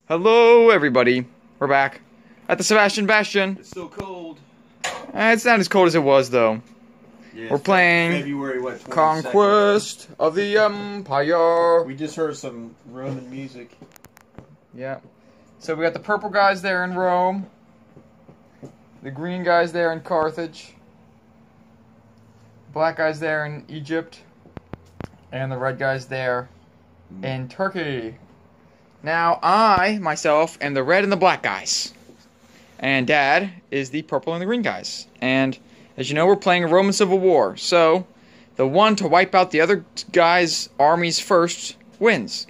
Hello, everybody. We're back at the Sebastian Bastion. It's still cold. It's not as cold as it was, though. Yeah, we're playing February, what, Conquest of the Empire. We just heard some Roman music. Yeah. So we got the purple guys there in Rome. The green guys there in Carthage. Black guys there in Egypt. And the red guys there in Turkey. Now, I, myself, am the red and the black guys. And Dad is the purple and the green guys. And, as you know, we're playing a Roman Civil War. So, the one to wipe out the other guy's armies first wins.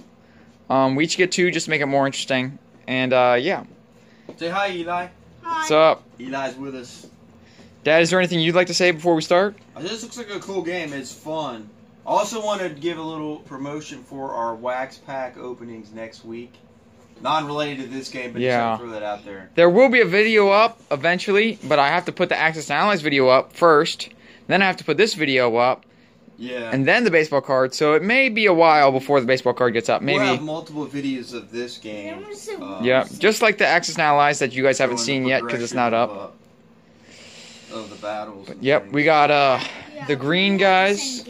We each get two just to make it more interesting. And, yeah. Say hi, Eli. Hi. What's up? Eli's with us. Dad, is there anything you'd like to say before we start? This looks like a cool game. It's fun. I also want to give a little promotion for our wax pack openings next week. Non-related to this game, but just throw that out there. There will be a video up eventually, but I have to put the Access to Analyze video up first. Then I have to put this video up. Yeah. And then the baseball card, so it may be a while before the baseball card gets up. Maybe. We'll have multiple videos of this game. Yeah, just like the Access to Analyze that you guys haven't seen yet because it's not up. Of the battles. But, yep, we got the green guys.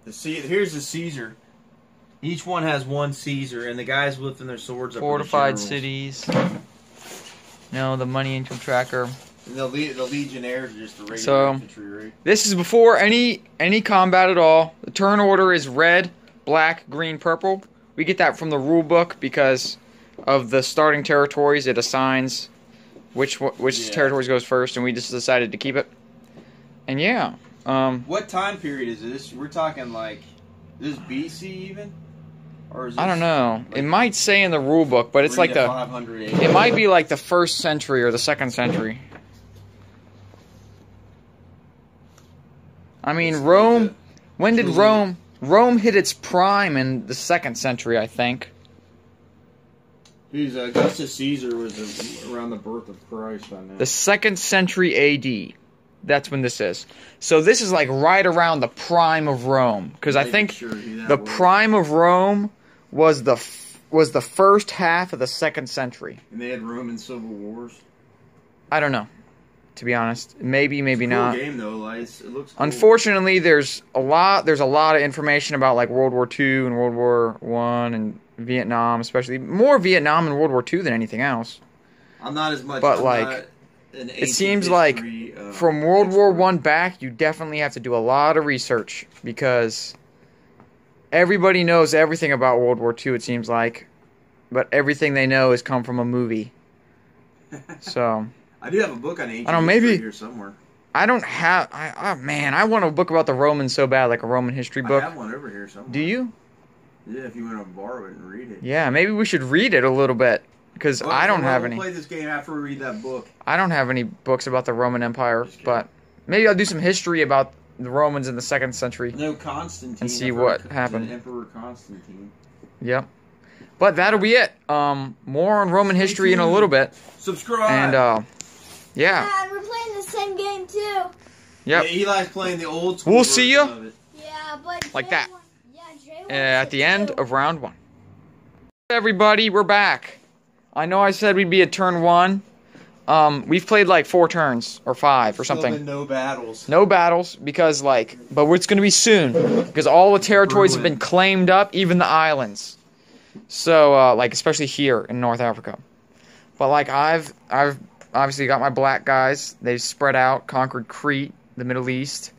Here's the Caesar. Each one has one Caesar, and the guys lifting their swords up. Fortified cities. No, the money income tracker. And the Legionnaires are just the regular infantry, right? This is before any combat at all. The turn order is red, black, green, purple. We get that from the rule book because of the starting territories. It assigns which territories goes first, and we just decided to keep it. And yeah. What time period is this? We're talking like, is this BC even? Or is this, I don't know. Like, it might say in the rule book, but it's like the 500 it might be like the 1st century or the 2nd century. I mean, Rome. When did Rome hit its prime in the 2nd century? I think. Augustus Caesar was around the birth of Christ. On that. The 2nd century A.D. That's when this is. So this is like right around the prime of Rome, because I think the prime of Rome was the first half of the 2nd century. And they had Roman civil wars. I don't know, to be honest. Maybe not. Cool game though, Lice. It looks cool. Unfortunately, there's a lot of information about like World War II and World War I and Vietnam, especially more Vietnam and World War II than anything else. I'm not as much. But like. It seems like from World War I back, you definitely have to do a lot of research because everybody knows everything about World War II, it seems like, but everything they know has come from a movie. So I do have a book on ancient history here somewhere. I don't have. Man, I want a book about the Romans so bad, like a Roman history book. I have one over here somewhere. Do you? Yeah, if you want to borrow it and read it. Yeah, maybe we should read it a little bit. Because I don't have any. We'll play this game after we read that book. I don't have any books about the Roman Empire, but maybe I'll do some history about the Romans in the 2nd century. No, Constantine. And see what happened. Emperor Constantine. Yep. But that'll be it. More on Roman history in a little bit. Subscribe. And yeah. We're playing the same game too. Yep. Yeah, Eli's playing the old school. We'll see you. Yeah, but like that. Yeah, at the end of round 1. Everybody, we're back. I know I said we'd be at turn 1. We've played like 4 turns or 5 or something. Still been no battles. No battles because but it's going to be soon because all the territories have been claimed up, even the islands. So like especially here in North Africa. But like I've obviously got my black guys. They've spread out, conquered Crete, the Middle East.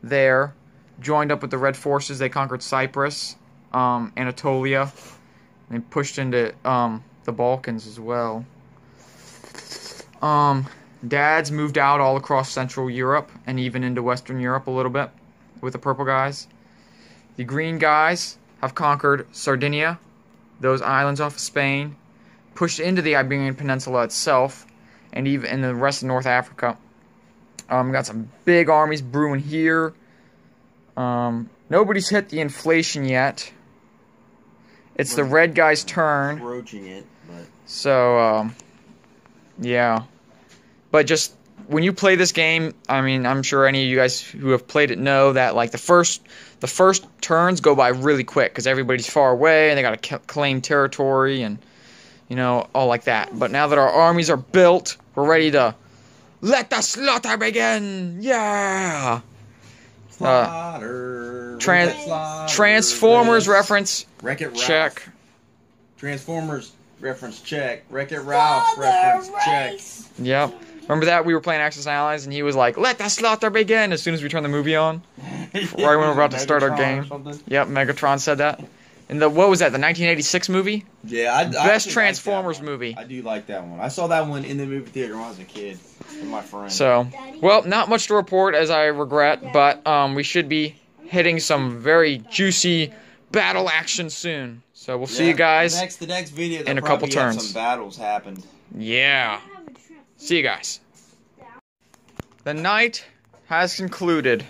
There, joined up with the red forces. They conquered Cyprus, Anatolia, and they pushed into the Balkans as well. Dad's moved out all across Central Europe and even into Western Europe a little bit with the purple guys. The green guys have conquered Sardinia, those islands off of Spain, pushed into the Iberian Peninsula itself, and even in the rest of North Africa. Got some big armies brewing here. Nobody's hit the inflation yet. It's the red guy's turn. Approaching it, but so yeah. But just when you play this game, I mean, I'm sure any of you guys who have played it know that like the first turns go by really quick because everybody's far away and they got to claim territory and all like that. But now that our armies are built, we're ready to let the slaughter begin. Yeah. Slaughter. Transformers reference. Wreck-It Ralph. Check. Transformers reference check. Wreck-It Ralph reference check. Yep. Remember that? We were playing Axis and Allies, and he was like, "Let the slaughter begin!" as soon as we turned the movie on. Right when we were about to start our game. Yep, Megatron said that. And what was that, the 1986 movie? Yeah, Best Transformers movie. I do like that one. I saw that one in the movie theater when I was a kid with my friend. So, well, not much to report, as I regret, but we should be hitting some very juicy battle action soon. So we'll see you guys the next video in a couple turns. Some battles happened. Yeah. See you guys. The night has concluded.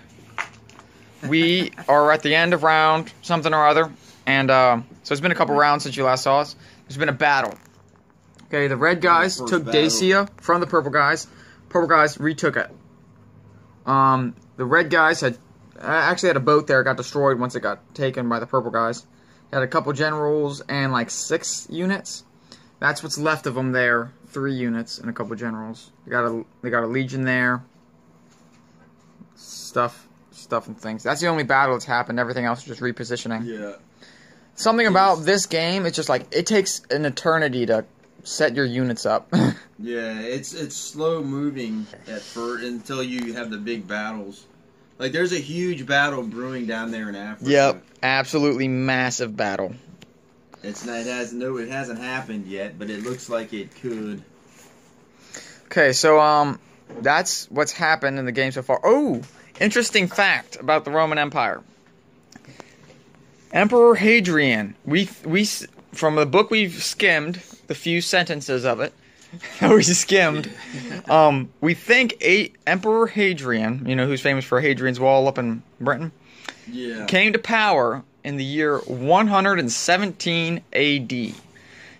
We are at the end of round something or other. And so it's been a couple rounds since you last saw us. There's been a battle. Okay, the red guys took Dacia from the purple guys. Purple guys retook it. The red guys actually had a boat there. It got destroyed once it got taken by the purple guys. They had a couple generals and like 6 units. That's what's left of them there. 3 units and a couple generals. They got a legion there. Stuff and things. That's the only battle that's happened. Everything else is just repositioning. Yeah. Something about this game, it's just like it takes an eternity to set your units up. Yeah, it's slow moving at first until you have the big battles. Like there's a huge battle brewing down there in Africa. Yep, absolutely massive battle. It hasn't happened yet, but it looks like it could. Okay, so that's what's happened in the game so far. Oh, interesting fact about the Roman Empire. Emperor Hadrian. We from the book we've skimmed, the few sentences of it that we skimmed. We think Emperor Hadrian, who's famous for Hadrian's Wall up in Britain, came to power in the year 117 AD.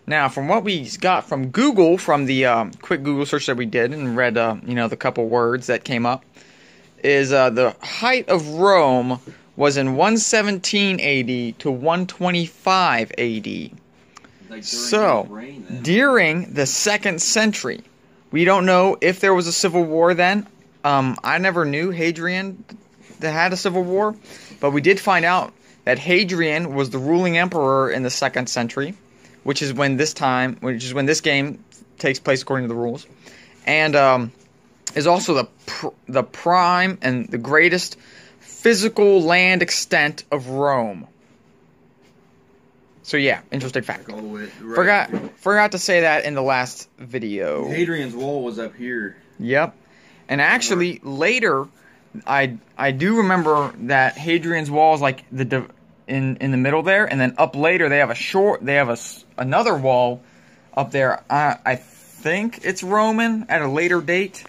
Now, from what we got from Google, from the quick Google search that we did and read, the couple words that came up, is the height of Rome was in 117 AD to 125 AD. Like during the 2nd century. We don't know if there was a civil war then. I never knew Hadrian had a civil war, but we did find out that Hadrian was the ruling emperor in the 2nd century, which is when this game takes place according to the rules, and is also the prime and the greatest physical land extent of Rome. So yeah, interesting fact. Forgot to say that in the last video. Hadrian's Wall was up here. Yep. And actually later, I do remember that Hadrian's Wall is like in the middle there, and then up later they have another wall up there. I think it's Roman at a later date.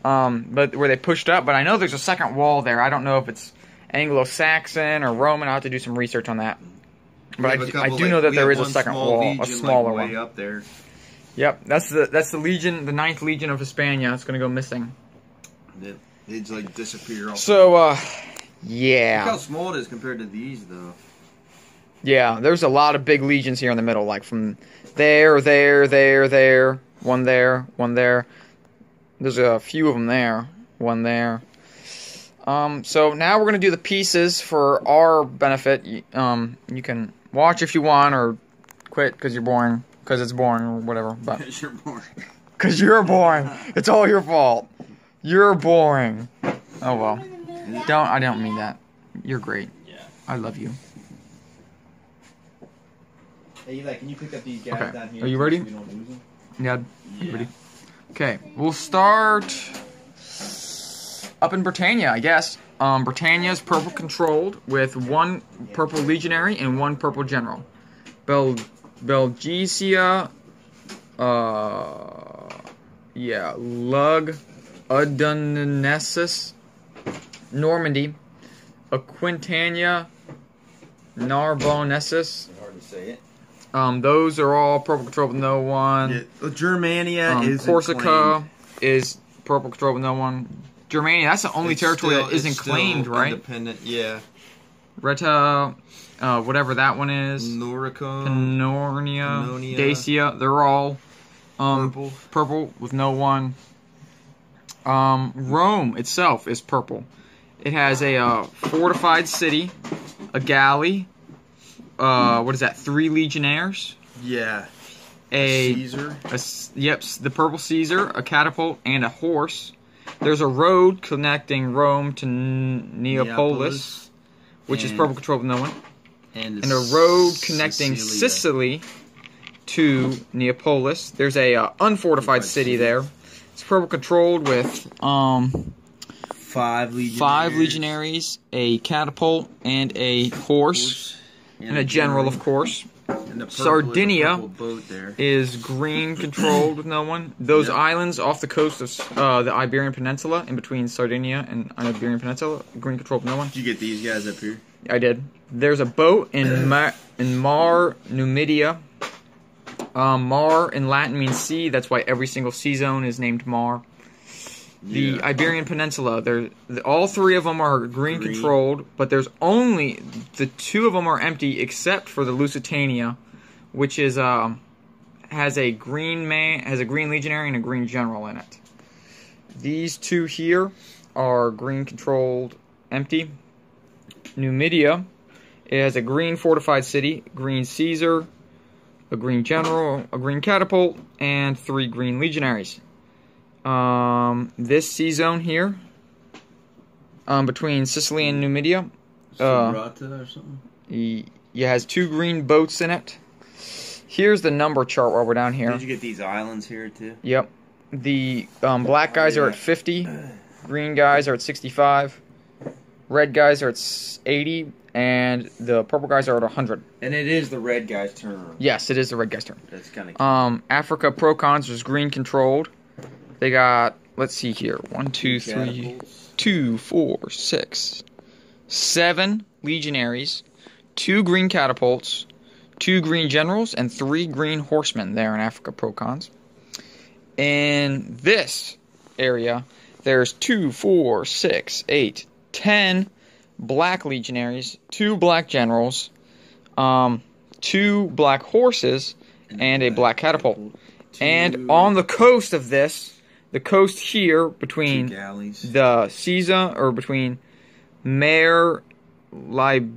But where they pushed up, but I know there's a second wall there. I don't know if it's Anglo-Saxon or Roman. I'll have to do some research on that. But I do know that there is a second wall, a smaller one. Way up there. Yep, that's the legion, the 9th Legion of Hispania. It's gonna go missing. It's like disappear. So, yeah. Look how small it is compared to these, though. Yeah, there's a lot of big legions here in the middle, like from there, one there. There's a few of them there, one there. So now we're going to do the pieces for our benefit. You can watch if you want or quit because you're boring, because it's boring or whatever. But Because you're boring. Because you're boring. It's all your fault. You're boring. Oh well. I don't mean that. You're great. Yeah. I love you. Hey, Eli, can you pick up these guys down here? Are you ready? So we don't lose them? Yeah. Ready? Okay. We'll start up in Britannia, I guess. Britannia's purple controlled with 1 purple legionary and 1 purple general. Belgicia, Lug Udunensis, Normandy, Aquitania, Narbonensis. Hard to say it. Those are all purple controlled with no one. Yeah. Germania is Corsica is purple controlled with no one. Germania, that's the only territory that isn't claimed, right? Independent, yeah. Reta, whatever that one is. Noricum. Pannonia. Dacia, they're all purple with no one. Rome itself is purple. It has a fortified city, a galley, what is that, 3 legionnaires? Yeah. A Caesar. Yep, the purple Caesar, a catapult, and a horse. There's a road connecting Rome to Neapolis, which is purple controlled with no one. And a road connecting Sicily to Neapolis. There's a unfortified city there. It's purple controlled with 5 legionaries, a catapult, and a horse, and a general, of course. And Sardinia boat there. is green controlled with no one. Those islands off the coast of the Iberian Peninsula, in between Sardinia and Iberian Peninsula, green controlled with no one. Did you get these guys up here? I did. There's a boat in Mar Numidia. Mar in Latin means sea. That's why every single sea zone is named Mar. The Iberian Peninsula, all 3 of them are green controlled, but there's only the 2 of them are empty, except for the Lusitania, which is has a green legionary and a green general in it. These 2 here are green controlled, empty. Numidia, it has a green fortified city, green Caesar, a green general, a green catapult, and 3 green legionaries. This sea zone here, between Sicily and Numidia, or something? it has 2 green boats in it. Here's the number chart while we're down here. Did you get these islands here too? Yep. The black guys are at 50, green guys are at 65, red guys are at 80, and the purple guys are at 100. And it is the red guy's turn. Yes, it is the red guy's turn. That's kind of Africa Procons is green controlled. They got, let's see here, 1, 2, 3, 2, 4, 6, 7 legionaries, 2 green catapults, 2 green generals, and 3 green horsemen there in Africa Procons. In this area, there's 2, 4, 6, 8, 10 black legionaries, 2 black generals, 2 black horses, and a black catapult. And on the coast of this, the coast here between the Caesar, or between Mare Libicum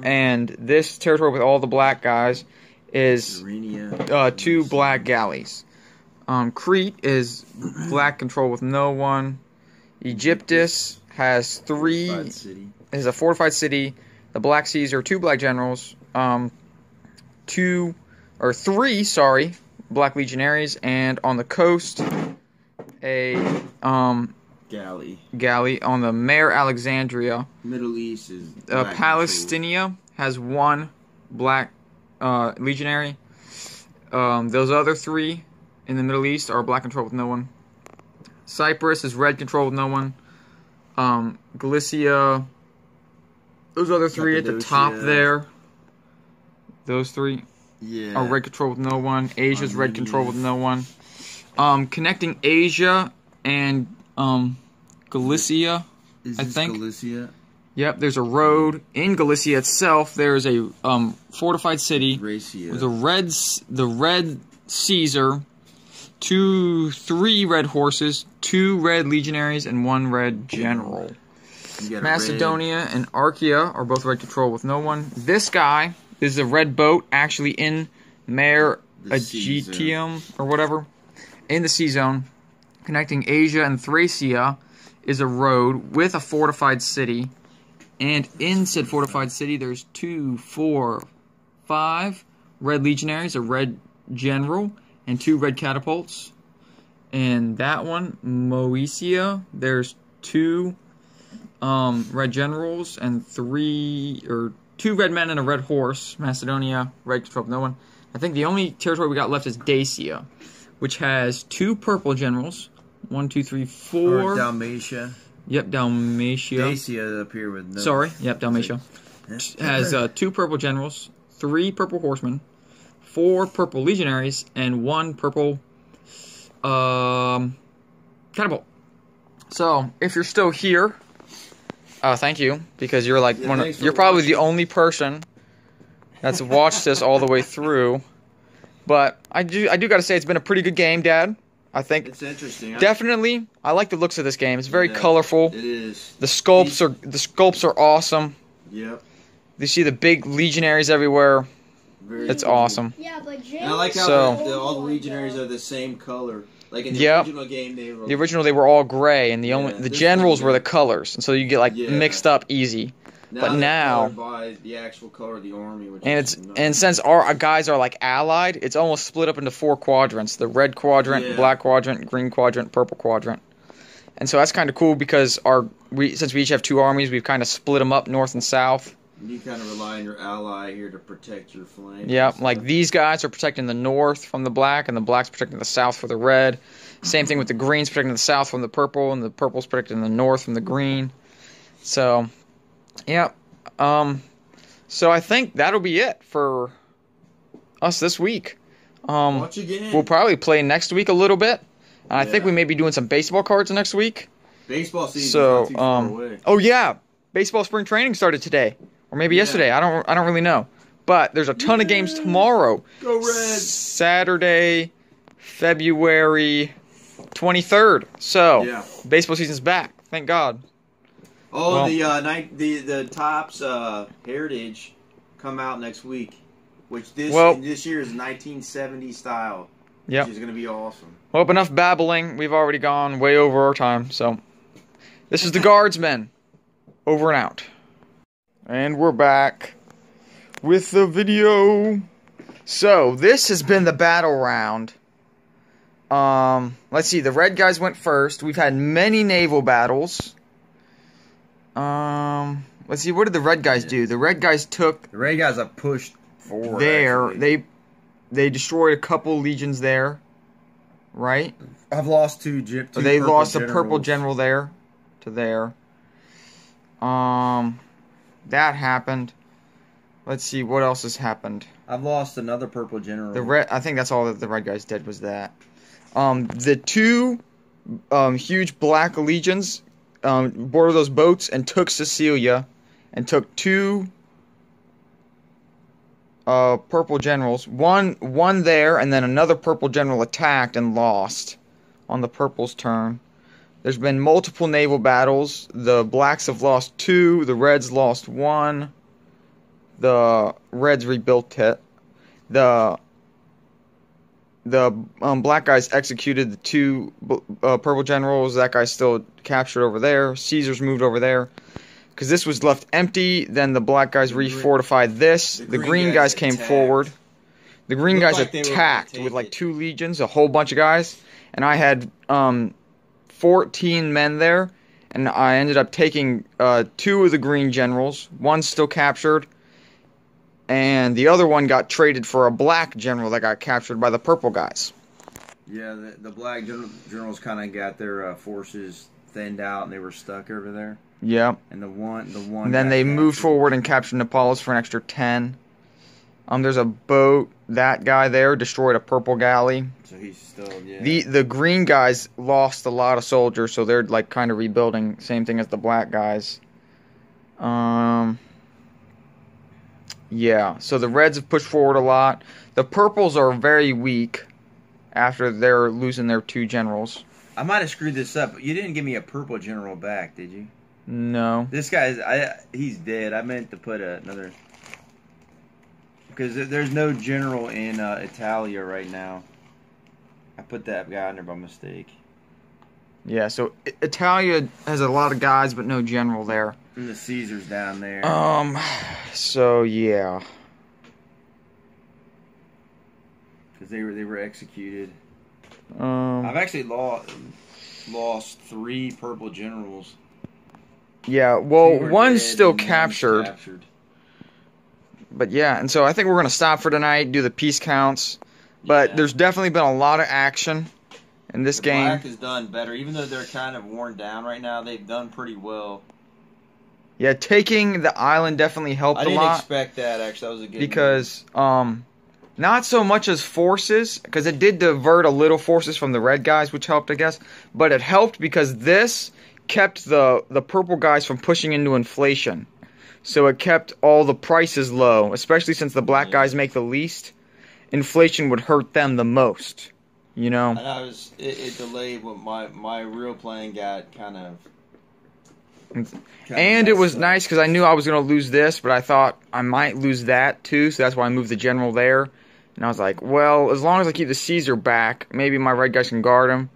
and this territory with all the black guys, is 2 black galleys. Crete is black control with no one. Egyptus has 3. Is a fortified city. The black Caesar, 2 black generals, 3 black legionaries, and on the coast a galley on the Mare Alexandria. Middle East is Palestinia has 1 black legionary. Those other 3 in the Middle East are black control with no one. Cyprus is red control with no one. Galicia, those other 3 at the top there, those 3 are red control with no one. Asia's red control with no one. Connecting Asia and Galicia, I think. Galicia? Yep, there's a road in Galicia itself. There's a fortified city with the red Caesar, 3 red horses, 2 red legionaries, and 1 red general. Macedonia and Archaea are both red control with no one. This guy is a red boat actually in Mare Aegitium or whatever, in the sea zone. Connecting Asia and Thracia is a road with a fortified city. And in said fortified city, there's 2, 4, 5 red legionaries, a red general, and 2 red catapults. And that one, Moesia, there's 2 red generals and 2 red men and a red horse. Macedonia, red control with no one. I think the only territory we got left is Dacia, which has 2 purple generals. 1, 2, 3, 4. Or Dalmatia. Yep, Dalmatia. Dacia up here with no. Sorry, yep, Dalmatia. Has 2 purple generals, 3 purple horsemen, 4 purple legionaries, and 1 purple Catapult. So, if you're still here, thank you, because you're like you're probably the only person that's watched this all the way through. But I do gotta say it's been a pretty good game, Dad. I think it's interesting. Definitely, I like the looks of this game. It's very colorful. It is. The sculpts are awesome. Yep. You see the big legionaries everywhere. It's awesome. Yeah, but and I like how all the legionaries are the same color. Like in the original game, they were all gray, and the generals were the colors, and so you get like mixed up easy. But now, by the actual color of the army, and since our guys are like allied, it's almost split up into 4 quadrants: the red quadrant, black quadrant, green quadrant, purple quadrant. And so that's kind of cool because since we each have 2 armies, we've kind of split them up north and south. You kind of rely on your ally here to protect your flank. Yeah, like these guys are protecting the north from the black, and the black's protecting the south for the red. Same thing with the greens protecting the south from the purple, and the purple's protecting the north from the green. So, yeah. So I think that'll be it for us this week. Watch again. We'll probably play next week a little bit. And I think we may be doing some baseball cards next week. Baseball season not too far away. Oh yeah, baseball spring training started today. Or maybe yesterday. I don't really know. But there's a ton of games tomorrow. Go Reds! Saturday, February 23rd. So baseball season's back. Thank God. Oh, the Topps Heritage come out next week, which this year is 1970 style. Yep. Which is going to be awesome. Well, enough babbling. We've already gone way over our time. So this is the Guardsmen. Over and out. And we're back with the video. So, this has been the battle round. Let's see, the red guys went first. We've had many naval battles. Let's see, what did the red guys do? The red guys took... The red guys have pushed forward. There. Actually. They destroyed a couple legions there. Right? I've lost two they lost a purple general there. To there. That happened. Let's see what else has happened. I've lost another purple general. I think that's all that the red guys did was that. The 2 huge black legions boarded those boats and took Sicilia, and took 2 purple generals. One there, and then another purple general attacked and lost on the purple's turn. There's been multiple naval battles. The blacks have lost 2. The reds lost 1. The reds rebuilt it. The black guys executed the 2 purple generals. That guy's still captured over there. Caesar's moved over there. Because this was left empty. Then the black guys refortified this. The green guys came forward. The green guys attacked with like 2 legions, a whole bunch of guys. And I had 14 men there, and I ended up taking 2 of the green generals. One's still captured, and the other one got traded for a black general that got captured by the purple guys. Yeah, the black generals kind of got their forces thinned out, and they were stuck over there. Yeah. And the one. And then they moved forward and captured Nepalus for an extra 10. There's a boat. That guy there destroyed a purple galley. So he's still, The green guys lost a lot of soldiers, so they're like kind of rebuilding. Same thing as the black guys. Yeah. So the reds have pushed forward a lot. The purples are very weak after they're losing their 2 generals. I might have screwed this up, but you didn't give me a purple general back, did you? No. This guy's he's dead. I meant to put another. Because there's no general in Italia right now. I put that guy in there by mistake. Yeah, so Italia has a lot of guys, but no general there. And the Caesar's down there. So yeah. Because they were executed. I've actually lost 3 purple generals. Yeah, well, one's still captured. But yeah, and so I think we're going to stop for tonight, do the piece counts. But there's definitely been a lot of action in this game. Black has done better. Even though they're kind of worn down right now, they've done pretty well. Yeah, taking the island definitely helped a lot. I didn't expect that, actually. That was a good because Not so much as forces, because it did divert a little forces from the red guys, which helped, I guess. But it helped because this kept the purple guys from pushing into inflation. So it kept all the prices low, especially since the black guys make the least. Inflation would hurt them the most, you know? And it delayed what my real plan got kind of... And it was nice because I knew I was going to lose this, but I thought I might lose that too, so that's why I moved the general there. And I was like, well, as long as I keep the Caesar back, maybe my red guys can guard him.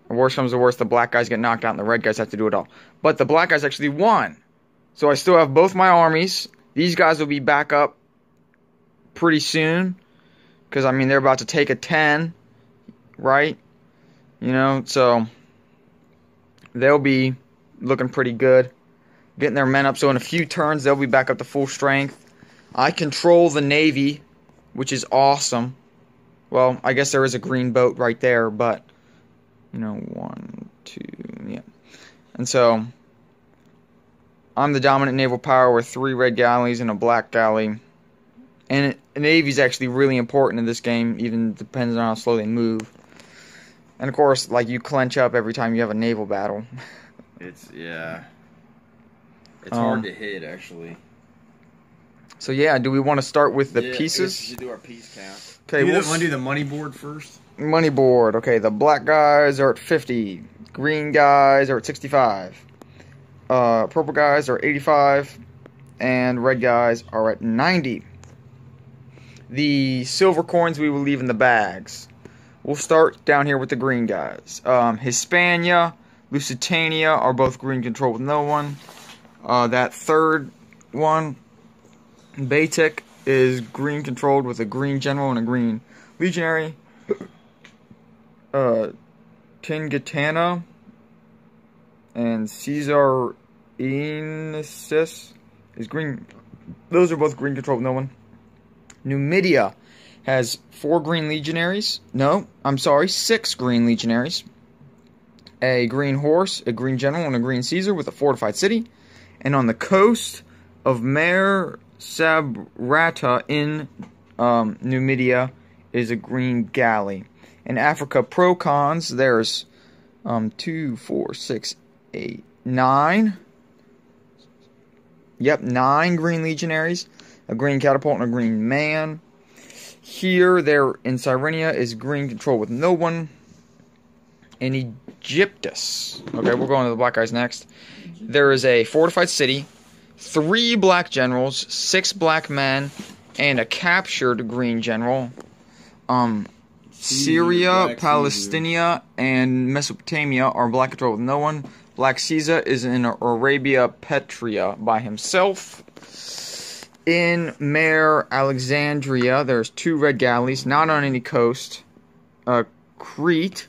Or worse comes to worse, the black guys get knocked out and the red guys have to do it all. But the black guys actually won. So I still have both my armies. These guys will be back up pretty soon. Because, I mean, they're about to take a 10, right? You know, so they'll be looking pretty good. Getting their men up, so in a few turns, they'll be back up to full strength. I control the Navy, which is awesome. Well, I guess there is a green boat right there, but, you know, 1, 2, yeah. And so, I'm the dominant naval power with 3 red galleys and a black galley. And the Navy's actually really important in this game, even depends on how slow they move. And of course, like, you clench up every time you have a naval battle. It's hard to hit, actually. So yeah, do we want to start with the pieces? pieces? We should do our piece count. Okay, Want to do the money board first? Money board. Okay, the black guys are at 50. Green guys are at 65. Purple guys are 85. And red guys are at 90. The silver coins we will leave in the bags. We'll start down here with the green guys. Hispania, Lusitania are both green control with no one. That third one, Batik, is green controlled with a green general and a green legionary. Tingitana and Caesar Inisus is green. Those are both green controlled with no one. Numidia has 4 green legionaries. No, I'm sorry, 6 green legionaries. A green horse, a green general, and a green Caesar with a fortified city. And on the coast of Mare Sabrata in Numidia is a green galley. In Africa, Procons, there's 2, 4, 6, 8, 9. Yep, 9 green legionaries, a green catapult, and a green man. Here, there in Cyrenia is green control with no one. In Egyptus, okay, we're going to the black guys next. There is a fortified city, 3 black generals, 6 black men, and a captured green general. Syria, Palestina, and Mesopotamia are black control with no one. Black Caesar is in Arabia Petria by himself. In Mare Alexandria, there's 2 red galleys, not on any coast. Crete,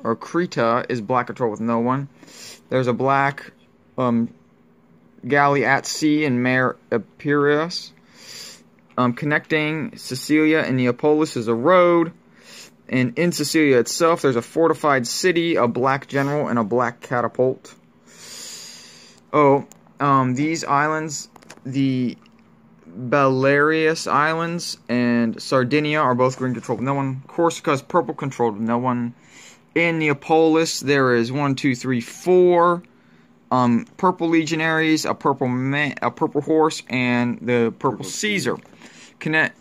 or Creta, is black control with no one. There's a black galley at sea in Mare Epirus. Connecting Sicilia and Neapolis is a road. And in Sicilia itself, there's a fortified city, a black general, and a black catapult. These islands, the Balearias Islands and Sardinia are both green controlled with no one. Corsica is purple controlled with no one. In Neapolis, there is 1, 2, 3, 4 purple legionaries, a purple horse, and the purple Caesar.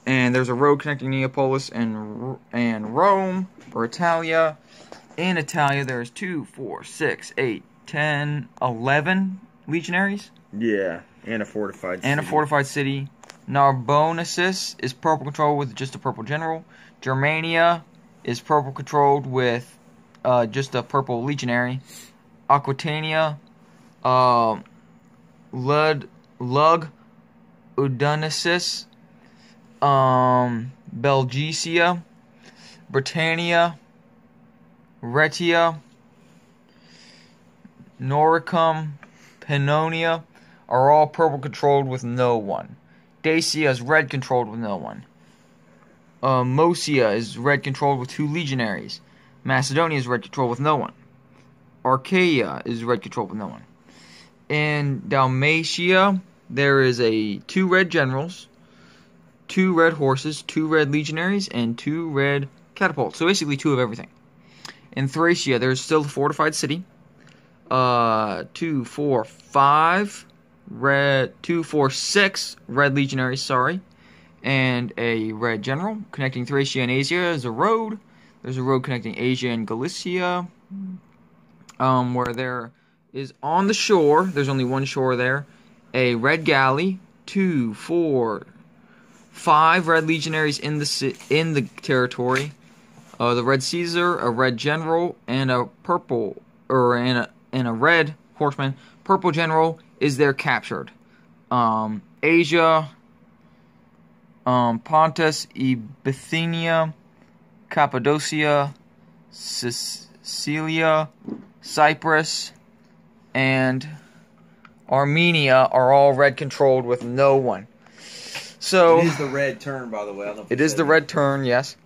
And there's a road connecting Neapolis and Rome, or Italia. In Italia, there's 2, 4, 6, 8, 10, 11 legionaries. Yeah, and a fortified city. And a fortified city. Narbonensis is purple controlled with just a purple general. Germania is purple controlled with just a purple legionary. Aquitania, Lug Udonesis, Belgicia, Britannia, Rhetia, Noricum, Pannonia are all purple controlled with no one. Dacia is red controlled with no one. Moesia is red controlled with 2 legionaries. Macedonia is red controlled with no one. Archaea is red controlled with no one. In Dalmatia, there is 2 red generals, 2 red horses, 2 red legionaries, and 2 red catapults. So basically 2 of everything. In Thracia, there's still a fortified city. 2, 4, 5 red, 2, 4, 6 red legionaries, sorry, and a red general. Connecting Thracia and Asia is a road. There's a road connecting Asia and Galicia, where there is on the shore, there's only one shore there, a red galley, 2, 4, 5 red legionaries in the territory, the red Caesar, a red general, and a purple, and a red horseman. Purple general is there captured. Asia, Pontus, Bithynia, Cappadocia, Sicilia, Cyprus, and Armenia are all red controlled with no one. So it is the red turn, by the way. I don't know if it is the red turn, yes.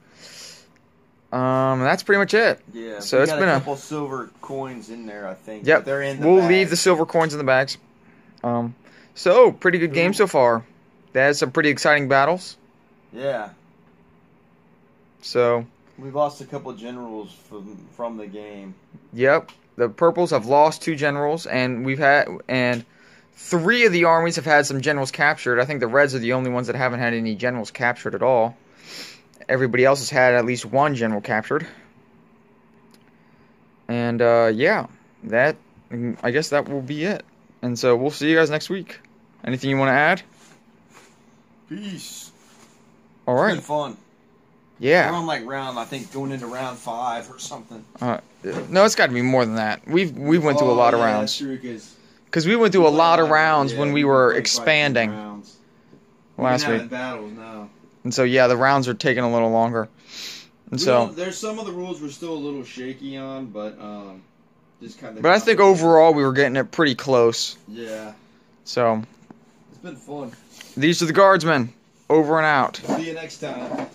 That's pretty much it. Yeah. So it's been a couple silver coins in there, I think. Yep. But they're in the we'll bag. leave the silver coins in the bags. So pretty good game so far. They had some pretty exciting battles. Yeah. So we've lost a couple generals from the game. Yep. The purples have lost 2 generals, and 3 of the armies have had some generals captured. I think the reds are the only ones that haven't had any generals captured at all. Everybody else has had at least 1 general captured. And yeah, I guess that will be it. And so we'll see you guys next week. Anything you want to add? Peace. All right. It's been fun. Yeah. We're on like I think going into round 5 or something. No, it's got to be more than that. We went through a lot of rounds. That's true, because we went through a lot of rounds when we were played expanding last week. Battles now. And so yeah, the rounds are taking a little longer. And so there's some of the rules we're still a little shaky on, but just kind of. But I think overall we were getting it pretty close. Yeah. So it's been fun. These are the guardsmen. Over and out. See you next time.